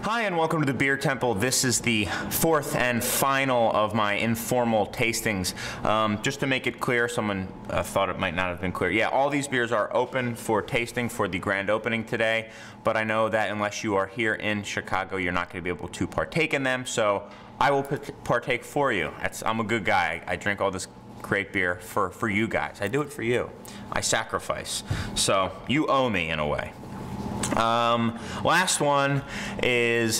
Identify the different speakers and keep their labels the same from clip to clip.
Speaker 1: Hi and welcome to the Beer Temple. This is the fourth and final of my informal tastings. Just to make it clear, someone thought it might not have been clear. Yeah, all these beers are open for tasting for the grand opening today, but I know that unless you are here in Chicago, you're not going to be able to partake in them, so I will partake for you. I'm a good guy. I drink all this great beer for you guys. I do it for you. I sacrifice. So you owe me in a way. Last one is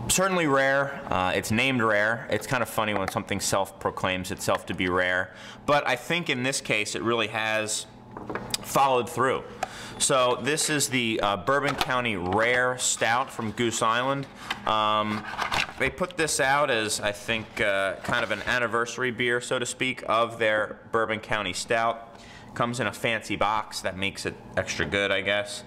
Speaker 1: certainly rare. It's named rare. It's kind of funny when something self-proclaims itself to be rare, but I think in this case it really has followed through. So this is the Bourbon County Rare Stout from Goose Island. They put this out as, I think, kind of an anniversary beer, so to speak, of their Bourbon County Stout. Comes in a fancy box that makes it extra good, I guess.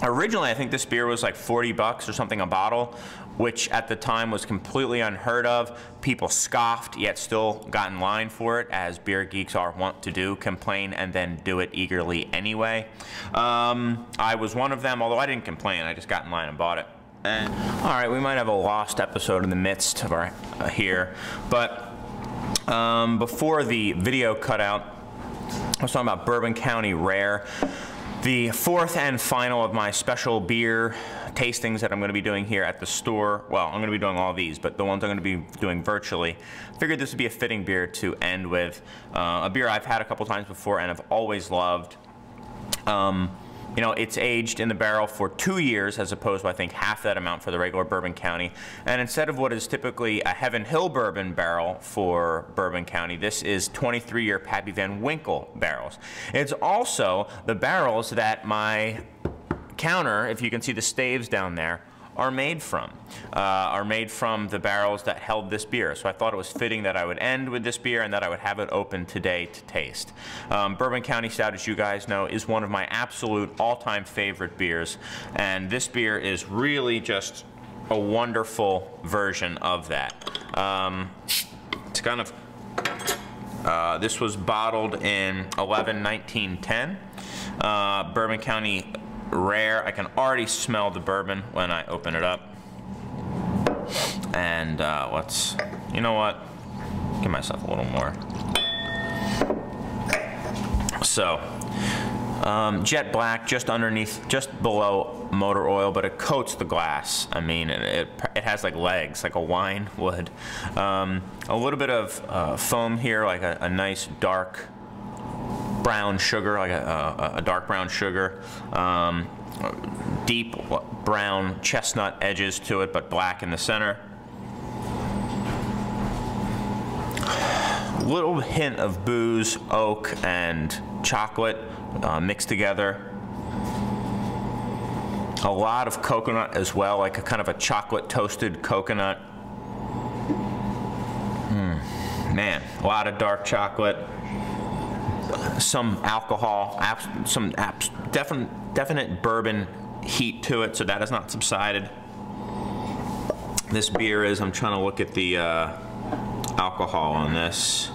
Speaker 1: Originally, I think this beer was like 40 bucks or something a bottle, which at the time was completely unheard of. People scoffed, yet still got in line for it, as beer geeks are wont to do, complain and then do it eagerly anyway. I was one of them, although I didn't complain. I just got in line and bought it. All right, we might have a lost episode in the midst of our here, but before the video cutout, I was talking about Bourbon County Rare, the fourth and final of my special beer tastings that I'm going to be doing here at the store. Well, I'm going to be doing all these, but the ones I'm going to be doing virtually. Figured this would be a fitting beer to end with. A beer I've had a couple times before and have always loved. You know, it's aged in the barrel for 2 years as opposed to, I think, half that amount for the regular Bourbon County. And instead of what is typically a Heaven Hill bourbon barrel for Bourbon County, this is 23-year Pappy Van Winkle barrels. It's also the barrels that my counter, if you can see the staves down there, are made from the barrels that held this beer. So I thought it was fitting that I would end with this beer and that I would have it open today to taste. Bourbon County Stout, as you guys know, is one of my absolute all-time favorite beers, and this beer is really just a wonderful version of that. It's kind of this was bottled in 11/19/10. Bourbon County Rare. I can already smell the bourbon when I open it up. And you know what? Give myself a little more. So, jet black, just underneath, just below motor oil, but it coats the glass. I mean, it has like legs, like a wine would. A little bit of foam here, like a nice dark brown sugar, like a dark brown sugar. Deep brown chestnut edges to it, but black in the center. Little hint of booze, oak, and chocolate mixed together. A lot of coconut as well, like a kind of a chocolate toasted coconut. Man, a lot of dark chocolate. Some alcohol, definite bourbon heat to it, so that has not subsided. This beer is, I'm trying to look at the alcohol on this.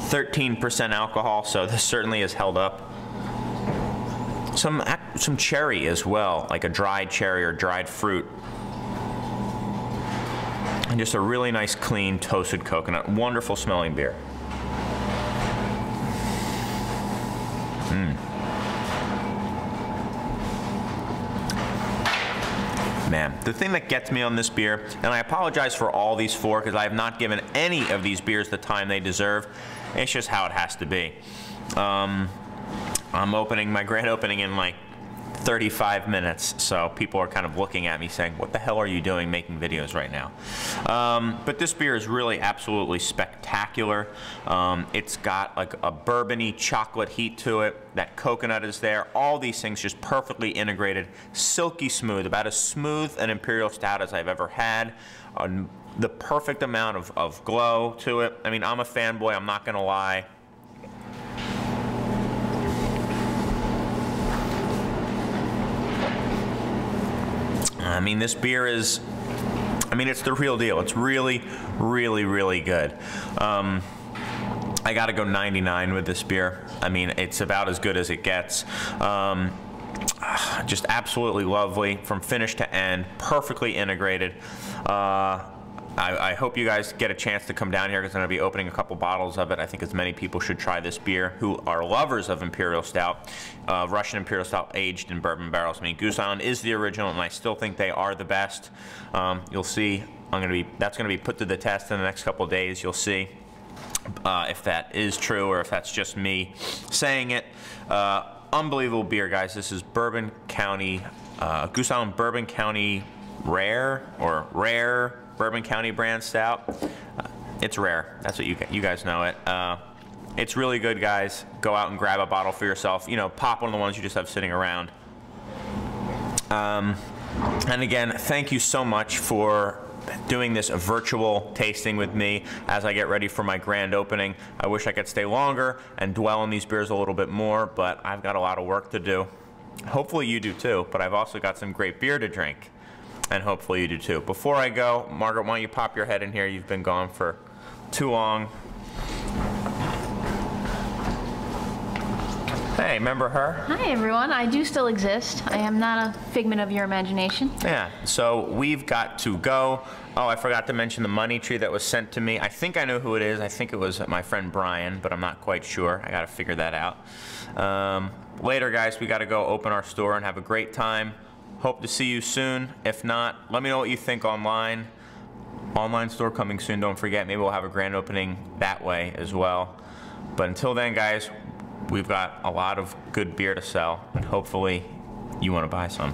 Speaker 1: 13% alcohol, so this certainly has held up. Some cherry as well, like a dried cherry or dried fruit. And just a really nice, clean, toasted coconut. Wonderful smelling beer. Man, the thing that gets me on this beer, and I apologize for all these four because I have not given any of these beers the time they deserve. It's just how it has to be. I'm opening my grand opening in like 35 minutes, so people are kind of looking at me saying, what the hell are you doing making videos right now? But this beer is really absolutely spectacular. It's got like a bourbony chocolate heat to it. That coconut is there. All these things just perfectly integrated, silky smooth, about as smooth an Imperial Stout as I've ever had. The perfect amount of glow to it. I mean, I'm a fanboy, I'm not gonna lie. I mean, this beer is, I mean, it's the real deal. It's really, really, really good. I gotta go 99 with this beer. I mean, it's about as good as it gets. just absolutely lovely from finish to end, perfectly integrated. I hope you guys get a chance to come down here because I'm going to be opening a couple bottles of it. I think as many people should try this beer who are lovers of Imperial Stout. Russian Imperial Stout aged in bourbon barrels. I mean, Goose Island is the original, and I still think they are the best. You'll see. That's going to be put to the test in the next couple of days. You'll see if that is true or if that's just me saying it. Unbelievable beer, guys. This is Bourbon County, Goose Island Bourbon County Rare Bourbon County Brand Stout. It's rare. That's what you guys know it. It's really good, guys. Go out and grab a bottle for yourself. You know, pop one of the ones you just have sitting around. And again, thank you so much for doing this virtual tasting with me as I get ready for my grand opening. I wish I could stay longer and dwell on these beers a little bit more, but I've got a lot of work to do. Hopefully you do too, but I've also got some great beer to drink. And hopefully you do too. Before I go, Margaret, why don't you pop your head in here? You've been gone for too long. Hey, remember her?
Speaker 2: Hi, everyone. I do still exist. I am not a figment of your imagination.
Speaker 1: Yeah, so we've got to go. Oh, I forgot to mention the money tree that was sent to me. I think I know who it is. I think it was my friend Brian, but I'm not quite sure. I got to figure that out. Later, guys, we got to go open our store and have a great time. Hope to see you soon. If not, let me know what you think online. Online store coming soon, don't forget. Maybe we'll have a grand opening that way as well. But until then, guys, we've got a lot of good beer to sell, and hopefully you want to buy some.